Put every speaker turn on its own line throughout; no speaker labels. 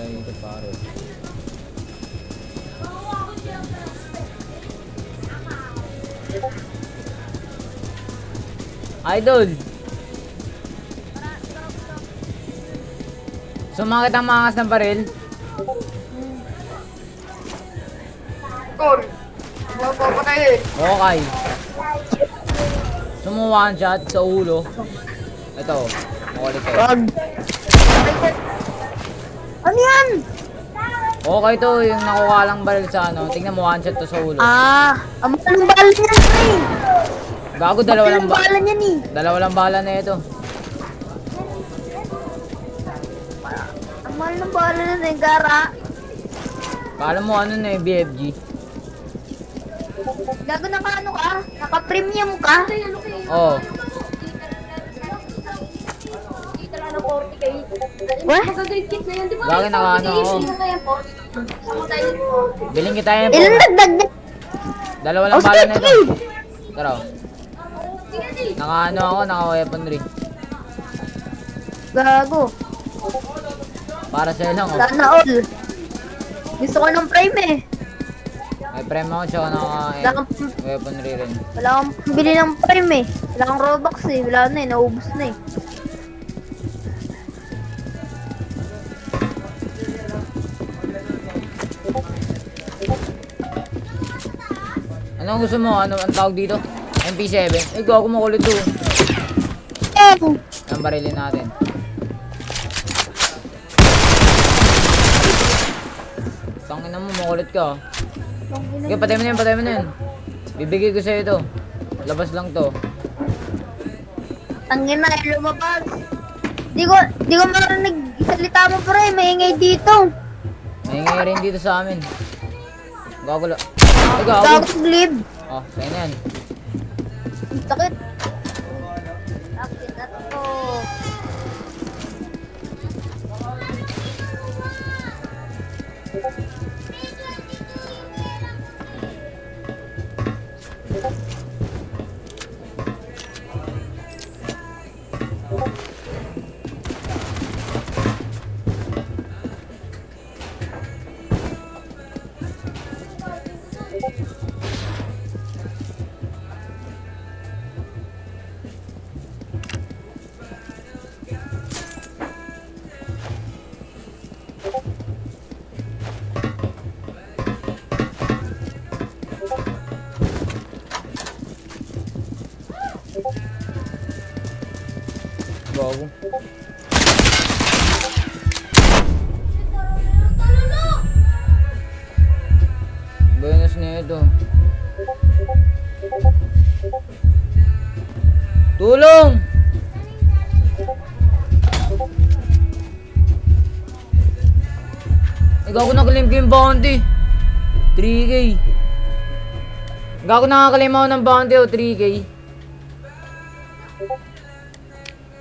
tayo dito pare. Idol! Sumakit ang mangas ng baril?
Tol, mapapatay eh.
Okay. Sumuha one shot sa ulo. Ito, makulit kayo.
Wag. Ano yan?
Okay to, yung nakuha lang baril sa ano. Tingnan mo, one shot to sa ulo.
Ang mahal ng bala niyan, pre.
Gago, dalawa lang ba?
bala niyan eh.
Dalawa lang bala na ito.
Ang mahal ng bala niyan eh, Gara.
Kala mo ano na eh, BFG.
Gago naka-ano ka? Naka-premium ka?
Oo.
What?
Gagi, naka-ano ako. Biling kita yan po.
Ilan dagdag na?
Dalawa lang bala na ito. Tara. Naka-ano ako, naka-weaponry.
Gago.
Para sa'yo lang oh.
Sana all. Gusto ko ng prime eh.
May prime ako, tsaka
Wala kang,
naka-weaponry rin.
wala kang bili ng prime eh. Wala kang Robux eh. Wala na eh. Naubos na eh.
Anong gusto mo? Ano ang tawag dito? MP7? Eh, gago makulit to. Ang barilin natin. Tangina mo, makulit ka. Okay, patay mo na yun, patay mo na yun. Bibigay ko sa'yo ito. Labas lang to.
Tangin na, lumabas. Di ko marinig salita mo pre, maingay dito.
Maingay rin dito sa amin. Gago lang. Ay, gago.
Gago glib.
Oh, sa'yo na yan.
Sakit. Sakit na to.
Gago. Bonus na ito. Tulong! Gago, nakalim ko yung bounty. 3K. Gago, nakakalim ako ng bounty o 3K.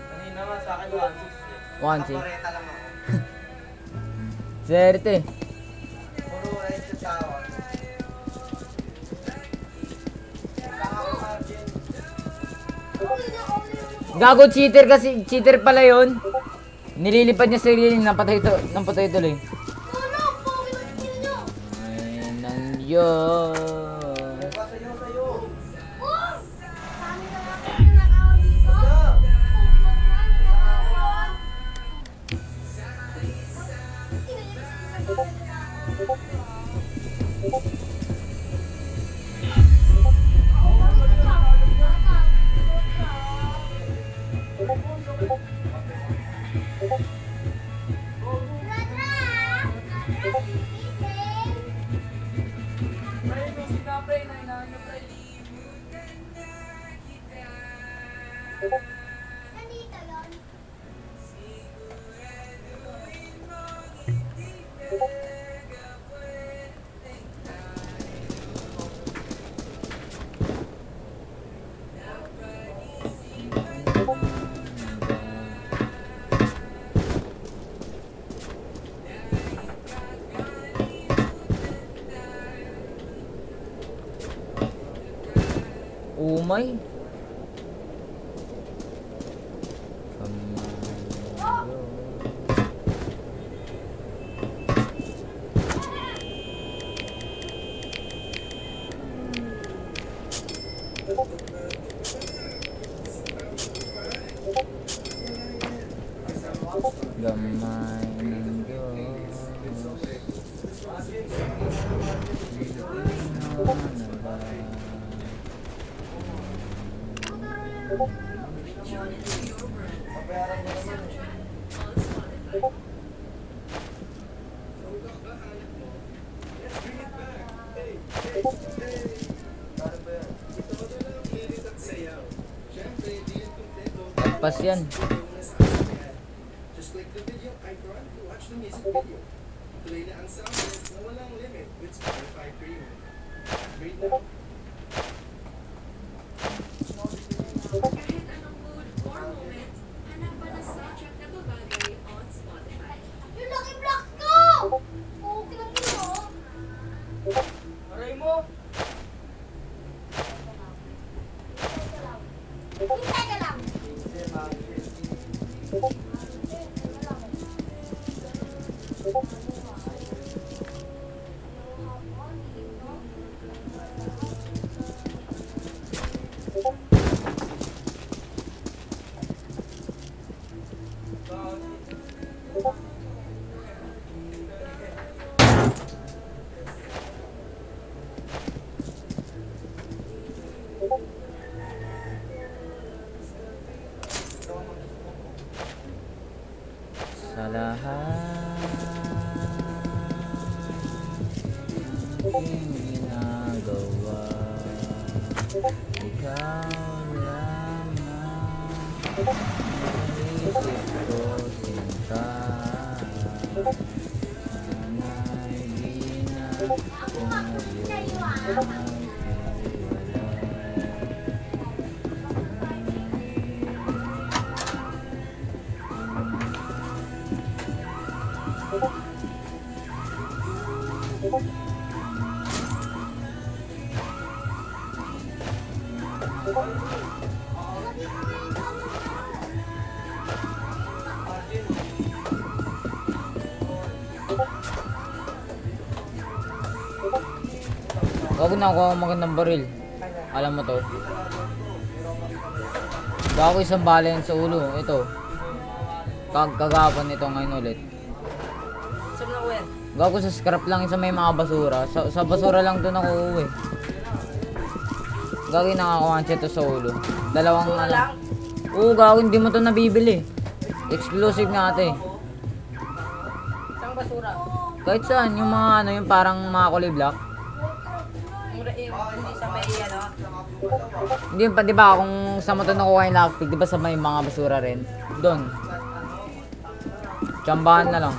Kanina nga sa akin 1.6.
1C.
Kapareta lang ako.
Swerte.
Puro right sa tao.
Gago, cheater kasi. Cheater pala yun. Nililipad niya sarili. Napatay tuloy. Ay, nandiyan. Umay. Gamay ng Diyos. Pas yan.
Just click the video icon to watch the music video. Play na ang sound na walang limit with Spotify Premium. Great na.
Kahit anong mood or moment, hanapan ang soundtrack na babagay on Spotify.
Yung Lucky Block ko! Okay lang yun, oh.
Aray mo!
Hintay ka lang.
Sa lahat aking ginagawa, ikaw lamang isip ko sinta. Sana'y di na tumayo maghiwalay. Bago na ako magandang baril. Alam mo to. Bago isang bala yan sa ulo. Ito. Kagagapan nito ngayon ulit.
Saan na ko yan?
Gago sa scrap lang sa may mga basura. Sa basura lang doon ako uuwi. Gago yung nakakuha to sa ulo. Dalawang
Basura
ano.
lang?
Oo, gago hindi mo to nabibili. Exclusive nga ate.
Saan basura?
Kahit saan, yung mga ano, yung parang mga kulay black.
Hindi sa may ano?
Hindi pa, di ba, kung sa mo to nakuha yung lockpick, di ba sa may mga basura rin? Doon. Tsambahan na lang.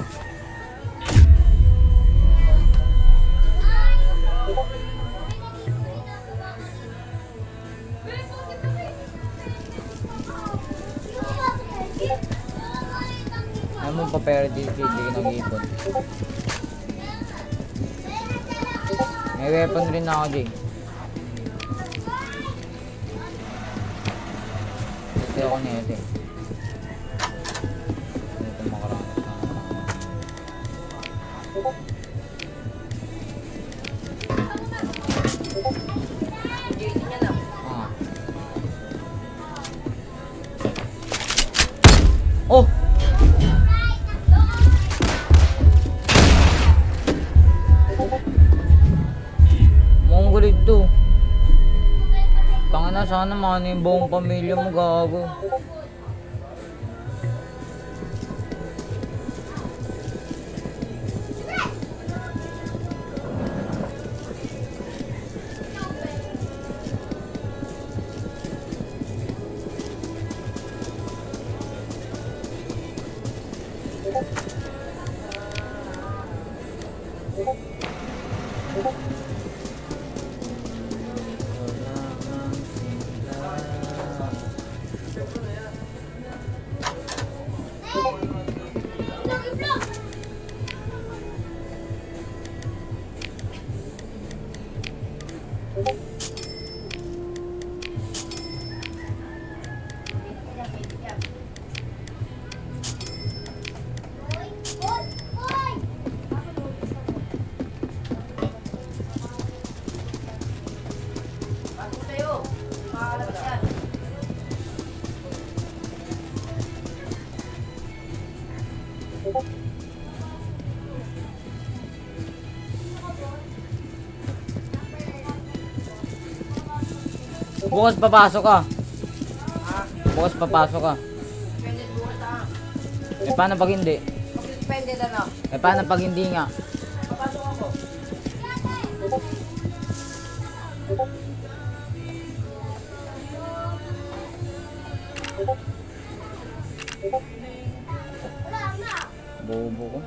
Ano mo pa pero di nag-iipon. May weapon rin ako, Jay. Ito ako niya ito. Ito makaranas na.
JD niya na.
Ah. Oh! Mongolid to. Tangina, sana mano yung buong pamilya mo, gago. Bukas papasok ka. Bukas papasok ka.
Depende bukas ah.
Eh paano pag hindi?
Depende na lang.
Eh paano pag hindi nga?
Papasok ako.
Bobo ko.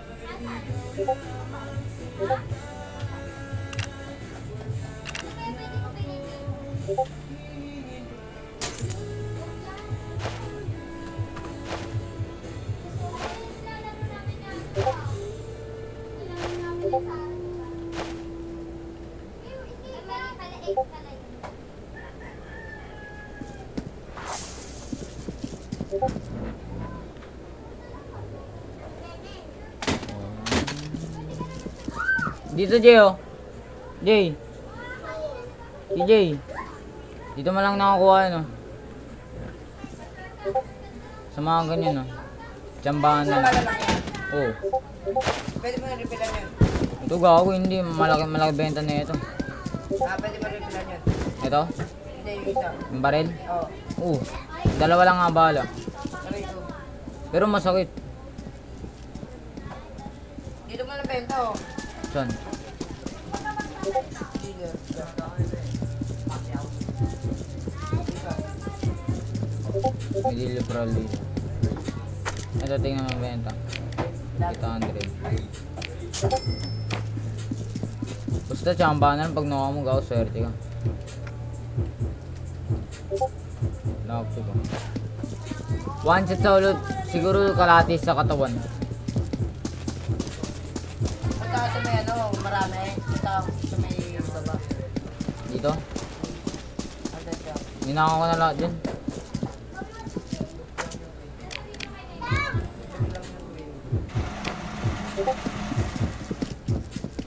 Dito, Jay, oh. Jay. Si Jay. Dito mo lang nakakuha, ano. Sa mga ganyan, oh. Tsambahan na. Oo.
Pwede mo na-refilan yun.
Ito gago, hindi. Malaki benta na ito.
Pwede mo na-refilan yun.
Ito?
Hindi yung isa.
Yung baril?
Oo.
Oo. Dalawa lang nga bala.
Saray ko.
Pero masakit.
Dito mo na-benta oh.
Saan?
Dito.
Nililibral dito. Ito, tingnan mo ang benta. 800. Basta tsambahan na lang pag nakuha mo gaw, swerte ka. Nakapto ko. One shot sa ulot, siguro kalatis sa katawan.
Punta ka sa may ano, marami. Punta ka sa may baba.
Dito?
Ano siya?
Ninakaw ko na lahat dyan.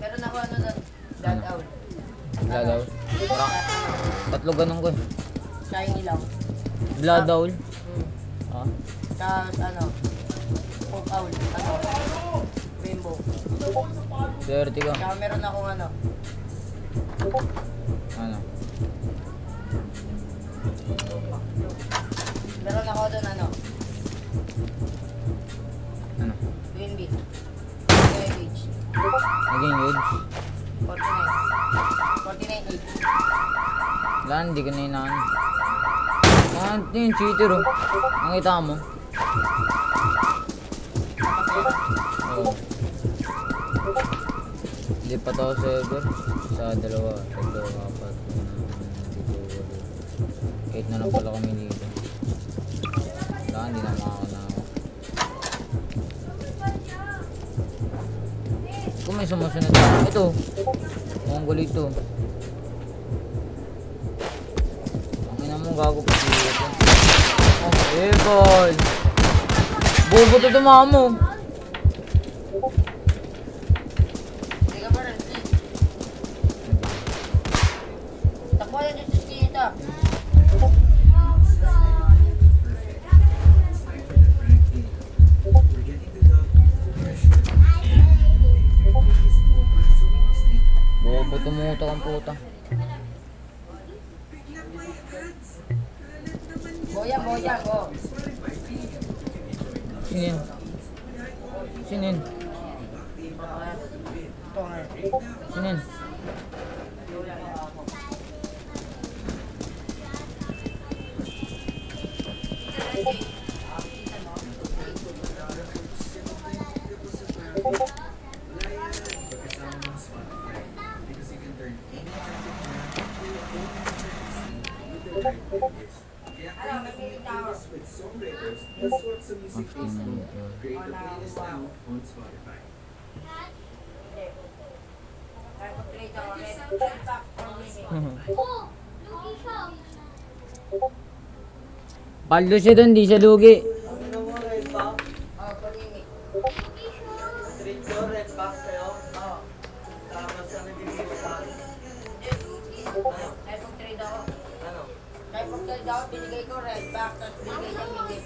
Meron ako ano doon. Blood out.
Blood owl. Parang tatlo ganun ko eh.
Shiny lang.
Blood owl. Ah.
Tapos ano. Poke owl. Ano. Rainbow.
Swerte ka.
Tsaka meron akong ano.
Ano?
Meron ako doon ano.
Ano?
Green beat. Kaya age.
Naging huge.
49. 49 age.
Wala, hindi ko na inaan. Ito yung cheater oh. Nakita mo? Oo. Lipat ako sa ever. Sa dalawa. Tatlo, apat. Dito, walo. 8 na lang pala kami dito. Wala, hindi na makakana ako. Kung may sumusunod na. Ito. Mongol ito. Ang ina mo gago pa dito. Oh, Ebol! Bobo to tumama mo.
Hindi ka pa rin. Takbo na dito sa kita.
We're getting the dog. Pressure.
Bobo tumutok ang puta.
Boya, go.
Sinin. Sinin.
Ito nga.
Sinin.
Because you can turn any traffic jam into a whole new with the right playlist. Kaya create a playlist with songwriters na suot sa music taste mo. Create a playlist now on Spotify.
Kaya pag-trade ako, red back from me.
Paldo siya dun, di siya lugi.
Ano mo, red box?
Oh, pag-imik.
Street ko, red box sa'yo?
Oh.
Tapos ano bibigay mo sa akin?
Kaya pag-trade ako.
Ano?
Kaya pag-trade ako, binigay ko red back, tapos binigay niya midi.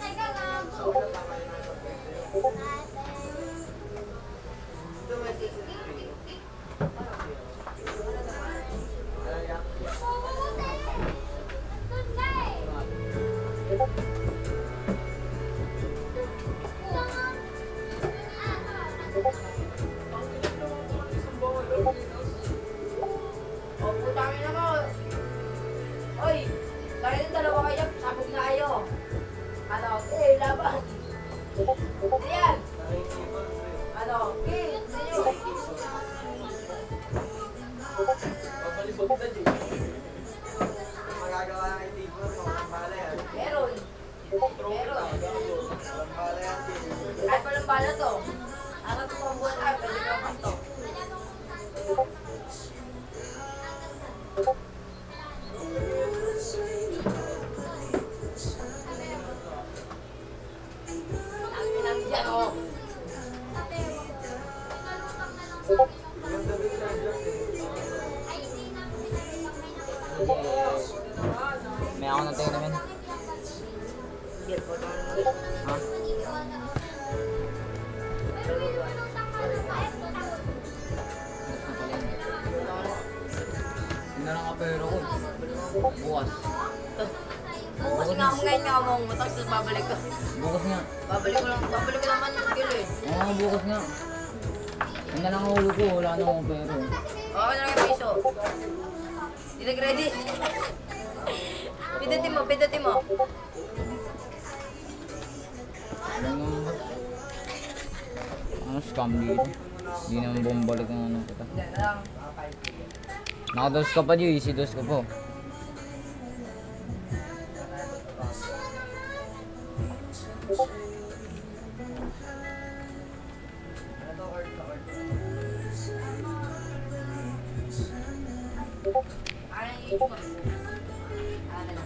Angat mo ang buwan ay, pwede ka pa to. Ang dyan, oh.
May ako ng tayo naman. Ha? Hindi na lang kapero ko. Bukas.
Bukas nga mo ngayon nga mo, tapos babalik ka.
Bukas nga.
Babalik ko naman yung kill eh.
Oo, bukas nga. Yun na lang ang ulo ko. Wala na akong kapero.
Okay na lang yung piso. Hindi nag-ready. Pindutin mo.
Ano scam dito? Hindi naman bumalik ang ano kita.
Hindi na lang.
Nakados ka pa di, easy dos ka po.
Ano yung age mo? Ano na?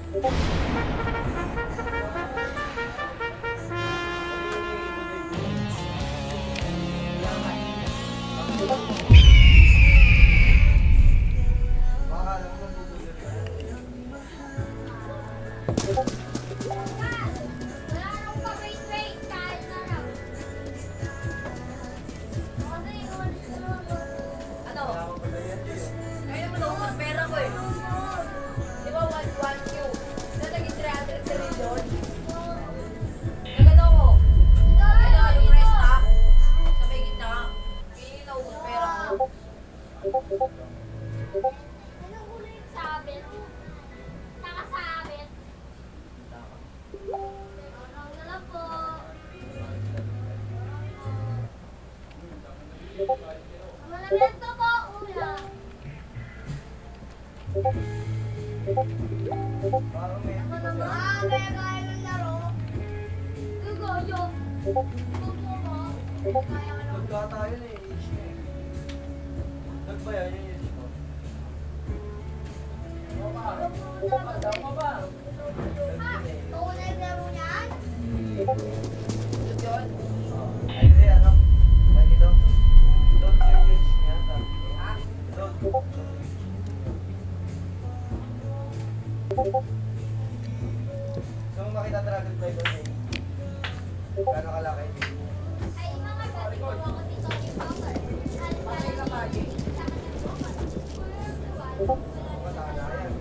Ano? Kaya naman ako ang pera ko eh. Di ba 1Q? Na naging 300 sa region? Nagano ko? Ano yung resta? Sa may gitna? Hindi na ubos pera ko.
Anong kulay yung sabit? Nakasabit. Ano na lang po. Malamit na po, ulam. Ako naman, kaya kaya ng laro. Gugoyo. Gugo mo. Kaya ka ng
Nagkata yun eh, age niya eh. Nagbayan yun yun ito.
tunay laro niyan.
Yun.
Ay, hindi, ano? Ay, dito. Don't yung age niya, sabi ko. Don't. So, makita Dragon Fly doon eh. Gano'ng kalaki?
Ay, mga gabi ko ako dito ni Power.
Patay ka pa, Jay.
Matala yan.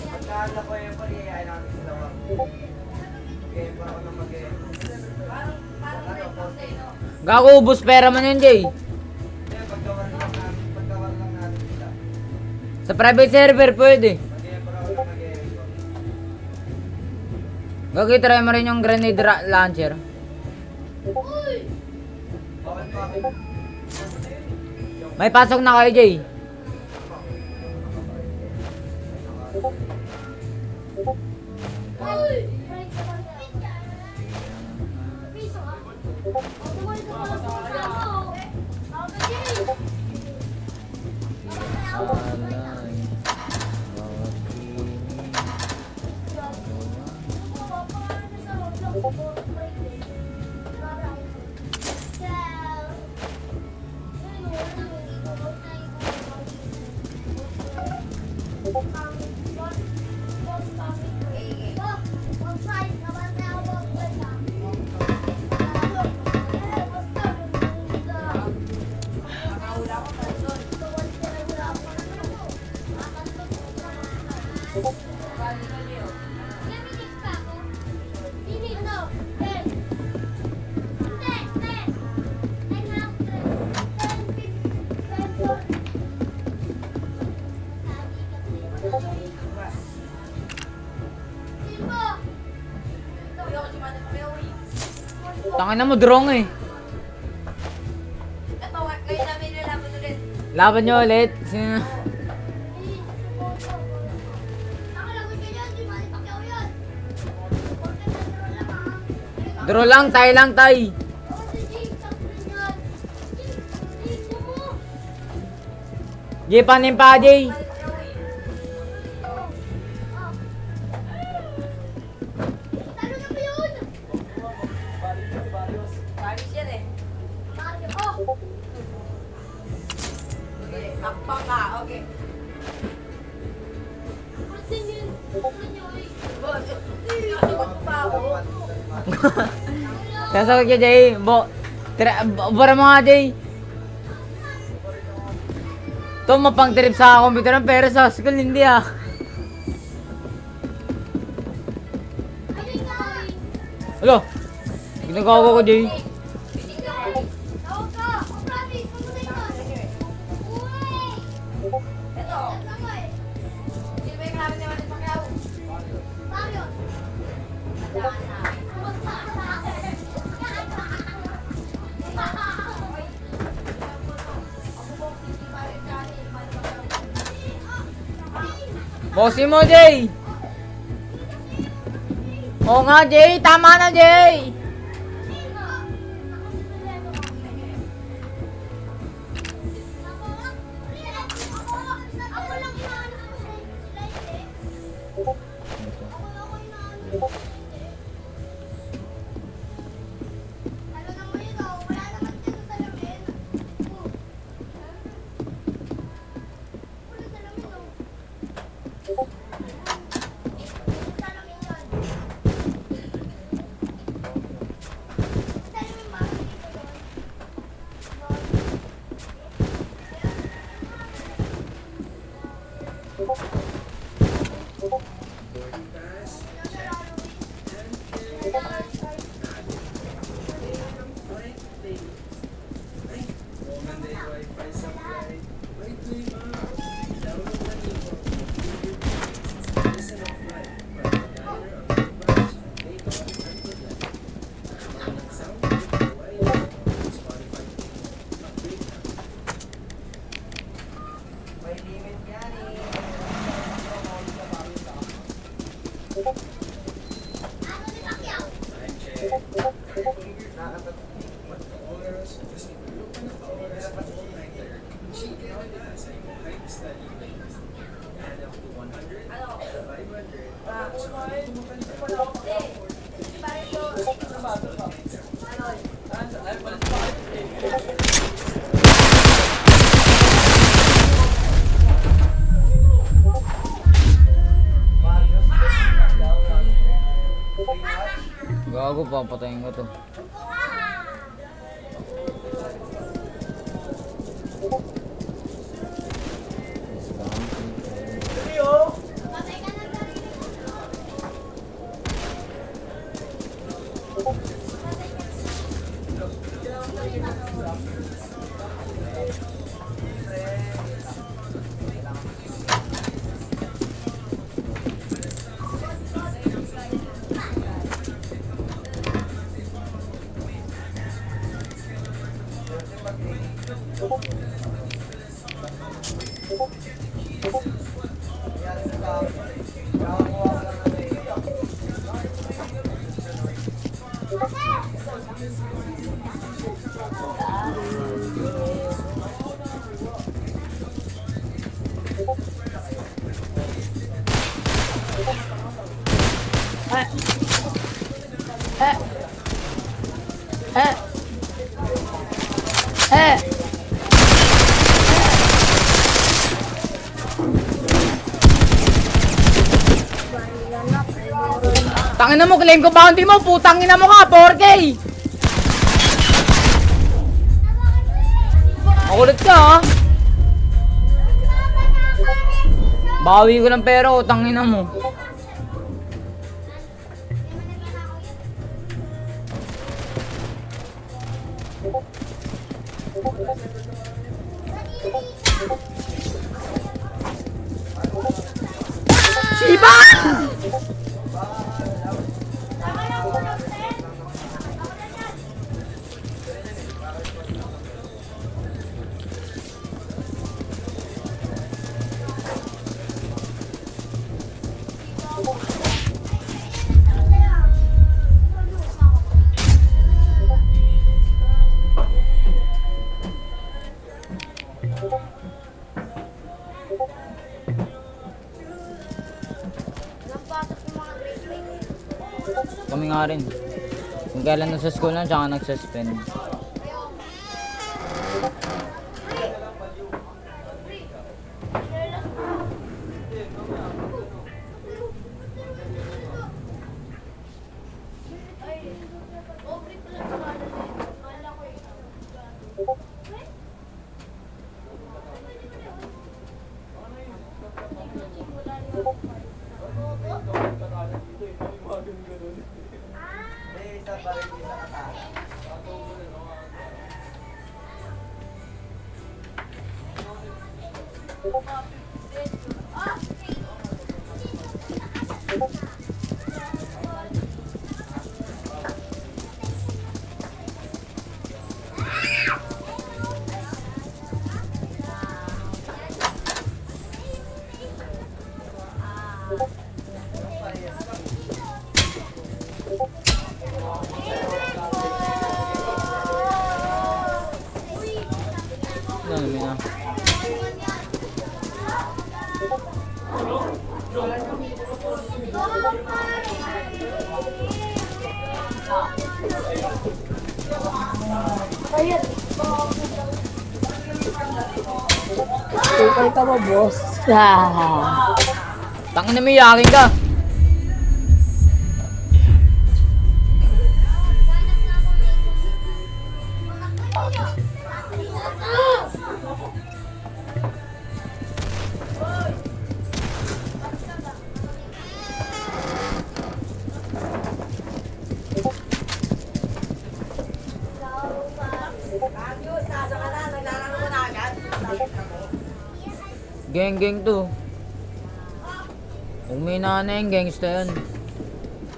Pagkaala ko yung pag-iayay natin sila wag. Okay, para ako na mag-iayay.
Gago, ubos pera man yun, Jay.
Hindi, pagkawal lang natin sila.
Sa private server pwede.
Mag-iayay para ako na mag-iayay ko.
Gagi, try mo rin yung grenade launcher.
Bakit?
May pasok na kayo, Jay. Tangin na mo, drone eh.
Ito, ngayon namin nilalaban ulit.
Laban nyo ulit. Sino? Draw lang, tay lang, tay. Jay, panin pa, Jay.
Paris yan eh. Okay, akpang ka, okay. Sasagot mo pa ako.
Sasagot ka, Jay. Bara mo nga, Jay. Ito, mapang trip sa computer ng pero sa school, hindi ah. Alo, ginagawa ko, Jay.
Ito. Sino ba yung kalaban ni Manny Pacquiao?
Bossy mo, Jay. Oo nga, Jay. Tama na, Jay.
Boarding pass, check. And ng flight plane. Ay, Monday Wi-Fi supply. Wait, play ma. Download na niyo listen of flight. Para diner ang device, take off and good luck. Ang sound, Hawaii, Spotify. Upgrade na.
May limit yan eh.
Time check. Oras, kasi look na oras at all-nighter. Chicken na sa iyong hype study playlist. Add up to 100, 500, sa mga kumakanta.
Si Paris
Gago, papatayin ko to. Tangina mo, claim ko bounty mo, putang ina mo ka, 4K! Makulit ka ha? Bawi ko ng pera, utang ina mo. Sipa! Kami nga rin. Kung kailan nasa school na, tsaka nag-suspend. Ano naman na?
Tukay ka ba, boss?
Tangin na may yakin ka. Geng-geng to. Kung may nanay, gangsta yan.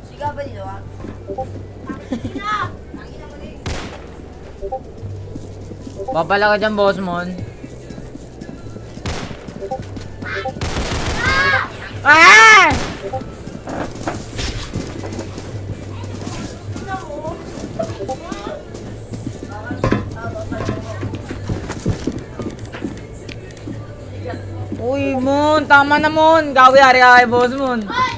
Siga ba dito, ah?
Papala ka dyan, boss mon. Ah! Uy, Mon, tama na Mon. Gawi ari kay boss Mon.
Hoy!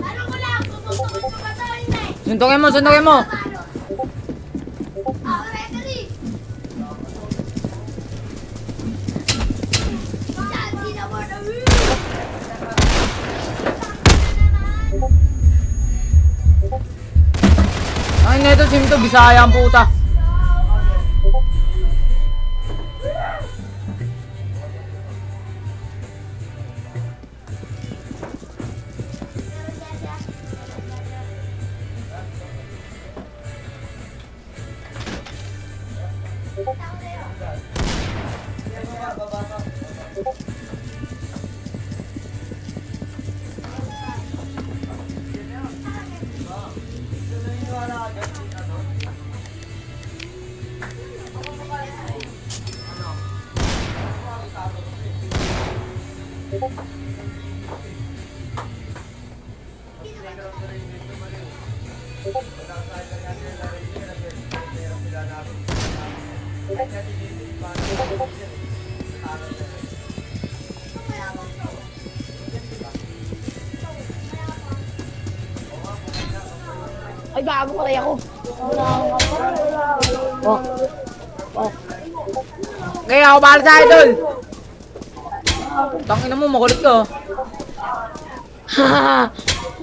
Ano ko lang? Puputol ko ba tayo na eh?
Suntukin mo, suntukin mo.
Ako referee! Diyan, di na mo na
Ay, neto sim to, Bisaya ang puta.
Ay, gago patay ako. Oh. Oh.
Kaya ako bahala sa idol. Tangina mo, makulit ka.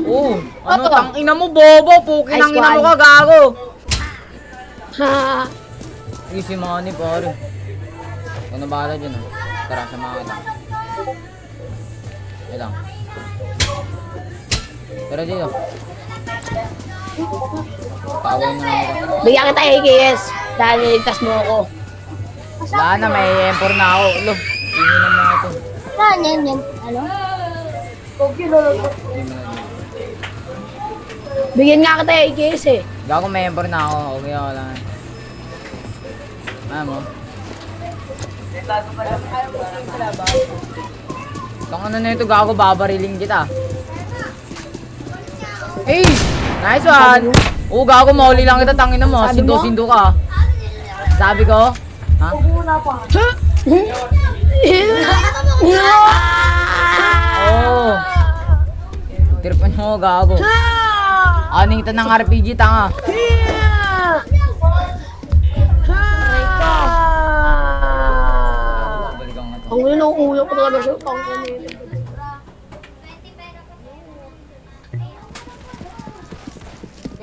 Oh, ano, tangina mo, bobo. Pukin ang ina mo ka, gago. Easy money, pare. Ikaw na bahala dyan, oh. Tara, samahan kita. Yan lang. Tara dito. Paway na lang ako.
Bigyan kita AKS dahil niligtas mo ako.
Wala na, may M4 na ako. Ulo, hindi na mga ito.
Saan yan? Ano?
Hindi mo na dito.
Bigyan nga kita AKS eh.
Gago, may M4 na ako. Okay, ako lang. Ano mo? Itong ano na ito, gago, babariling kita. Hey! Nice one! Oo, gago, mahuli lang kita, tangina mo.
Sabi mo?
Sindo-sindo ka. Sabi ko? Ha? Oo. Tiripan mo, gago. Aning kita ng RPG, tanga. Balikan nga to.
Ang ulo ng ulo ko talaga siya.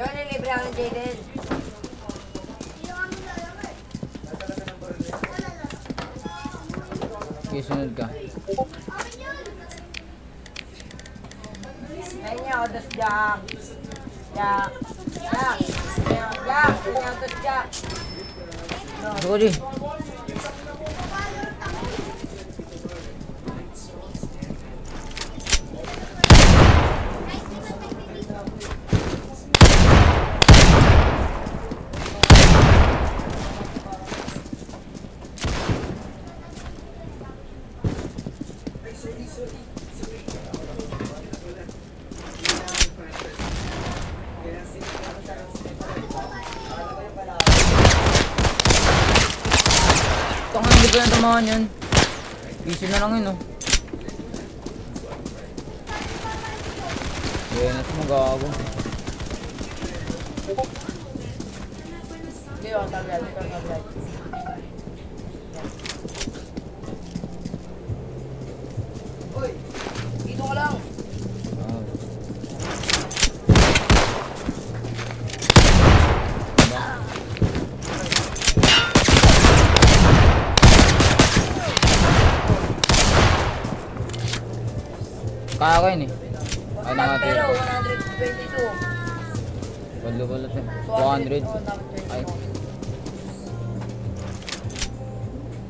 Yun, nilibre ako ng Jaden.
Okay, sunod ka.
Ayun niya, odos Jack. Jack. Jack. Jack. Ayun niya, odos Jack.
Sorry. Tanga, hindi pa na tamahan yan. Easy na lang yun, oh. Yenat mo, gago.
Hindi ako tablad. Ito ang tablad. Uy! Dito ka lang.
Ah. Kaya ko yun eh. Ay, nakatira.
Pero 122.
Balot eh. 200. Ay.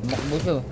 Makbo siya.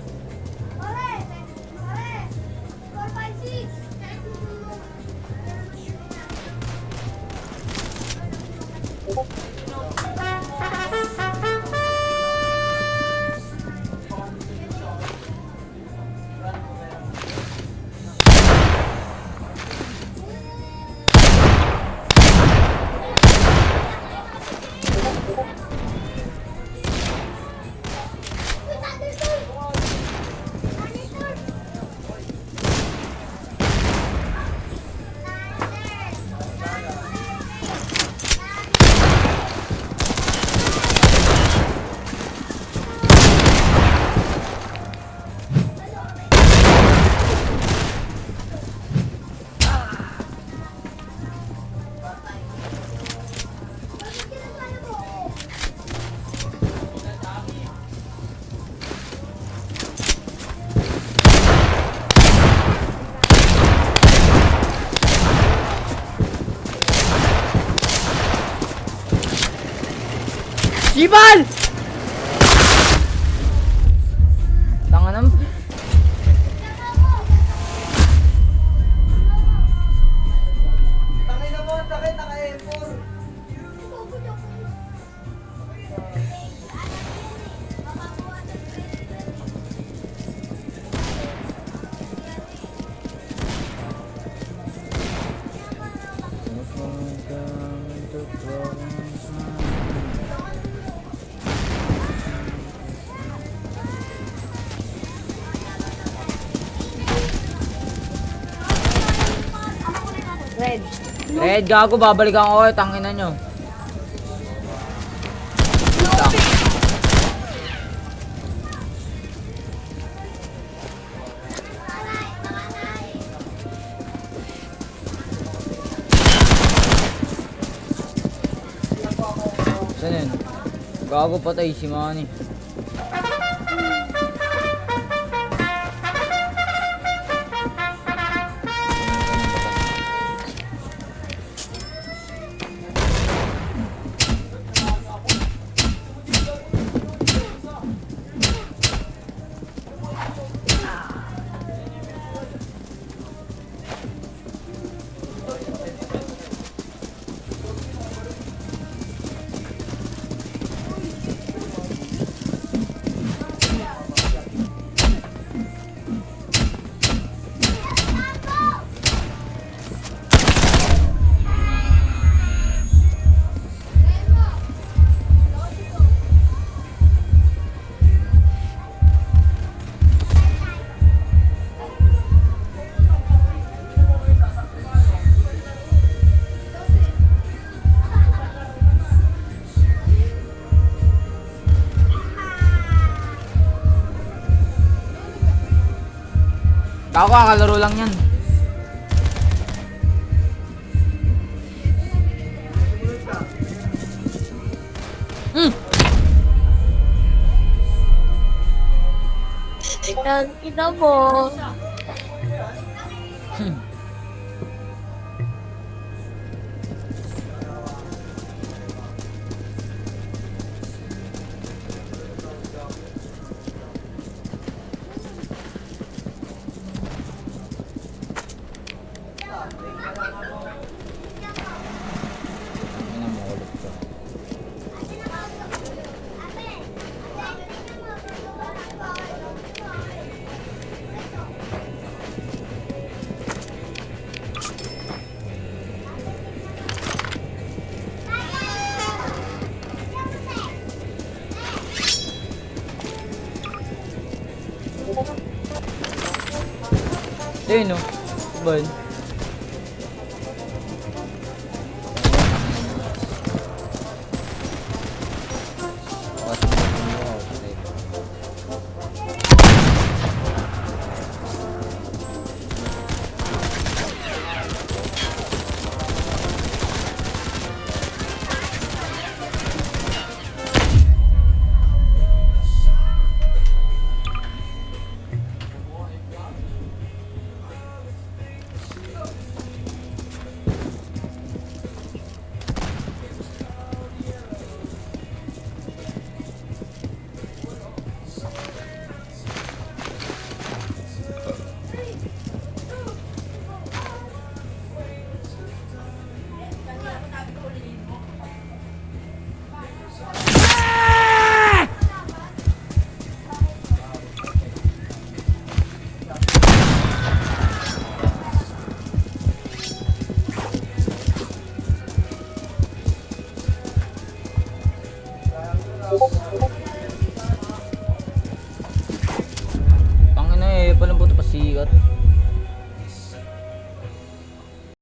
Sibal! Tanga naman.
Tangin na mo, sakit, naka-M4.
Red.
Red, gago, babalikan ko kayo, tangina nyo. Lang. Saan yun? Gago patay si Manny. Gago, kakalaro lang yan.
Yan, kita mo.
Ano mo ulit ko. Ayun no. Ba yun? Pangina eh, palang buto pasikat.